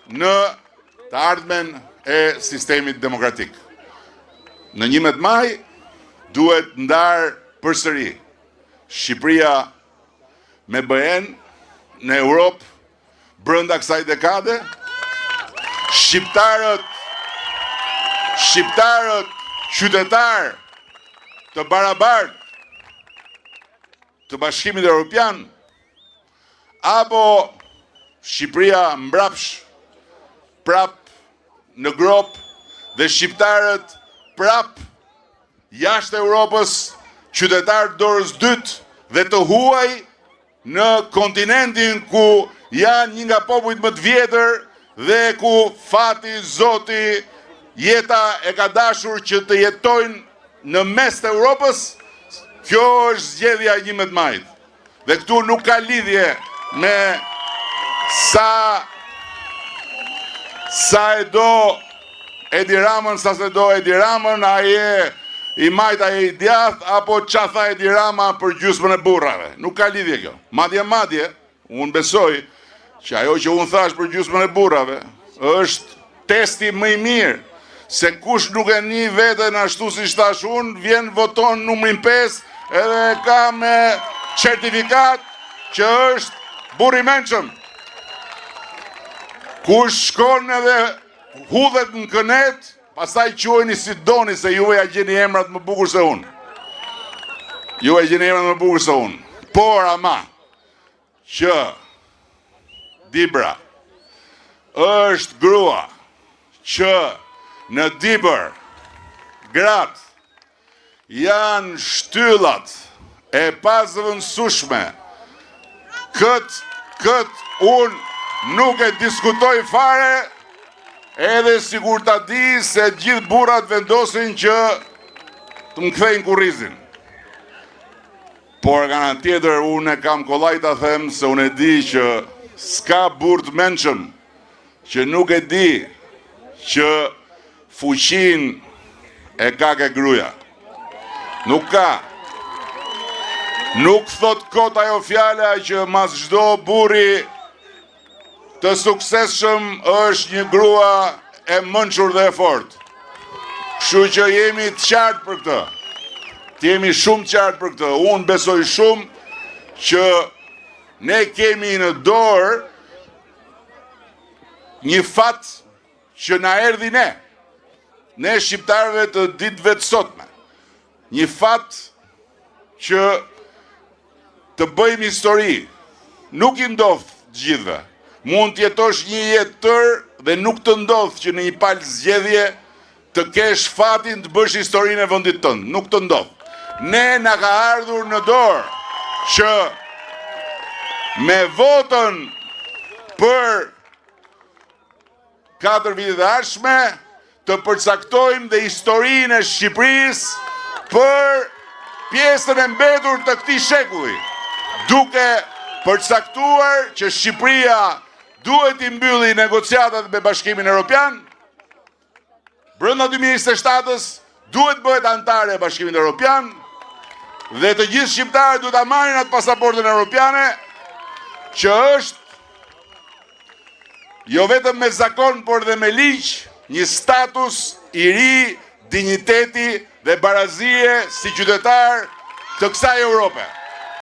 në të ardhmen e sistemit demokratik. Në 11 maj duhet ndarë përsëri Shqipëria me BE-n në Europë brenda kësaj dekade. Shqiptarët qytetar të barabartë të Bashkimit Evropian, apo Shqipëria mbrapsh prap në grop dhe shqiptarët prap jashtë Europës, qytetar dorës dytë dhe të huaj në kontinentin ku janë një nga popujt më të vjetër dhe ku fati Zoti jeta e ka dashur që të jetojnë në mes të Europës. Kjo është zgjedhja e 11 majit. Dhe këtu nuk ka lidhje me sa e do Edi Ramën, sa se do Edi Ramën, a je i majt, a je i djath, apo qa tha Edi Rama për gjysmën e burrave. Nuk ka lidhje kjo. Madje, unë besoj që ajo që unë thash për gjysmën e burrave është testi më i mirë, se kush nuk e një veten ashtu si thash unë, vjen voton numrin 5 edhe ka me certifikat që është burr i mençëm. Kush shkon edhe hudhet në kënet, pastaj quajni si doni, se juve ja gjeni emrat më bukur se unë. Por ama që Dibra është grua që në Dibër gratë janë shtyllat e pazëvendësueshme. Këtë unë nuk e diskutoj fare, edhe sigur ta di se gjithë burrat vendosin që të më kthejnë kurrizin. Por nga ana tjetër unë kam kollaj ta them se unë e di që s'ka burr të mençëm që nuk e di që fuqin e ka ke gruaja. Nuk ka. Nuk thot kot ajo fjala që mas çdo burri të suksesshëm është një grua e mençur dhe e fortë. Kështu që jemi të qartë për këtë. Jemi shumë qartë për këtë. Unë besoj shumë që ne kemi në dorë një fat që na erdhi ne shqiptarëve të ditëve të sotme. Një fat që të bëjmë histori. Nuk i ndodh gjithëve. Mund të jetosh një jetë tërë dhe nuk të ndodh që në një palë zgjedhje të kesh fatin të bësh historinë e vendit tënd. Nuk të ndodh. Ne na ka ardhur në dorë që me votën për 4 vitet e ardhshme të përcaktojmë dhe historinë e Shqipërisë për pjesën e mbetur të këtij shekulli, duke përcaktuar që Shqipëria duhet i mbylli negociatat me Bashkimin Evropian, brenda 2027-s duhet bëhet antare e Bashkimit Evropian, dhe të gjithë shqiptarët duhet ta marrin atë pasaportën evropiane, që është jo vetëm me zakon, por dhe me ligj, një status i ri, dinjiteti dhe barazie si qytetar të kësaj Europe.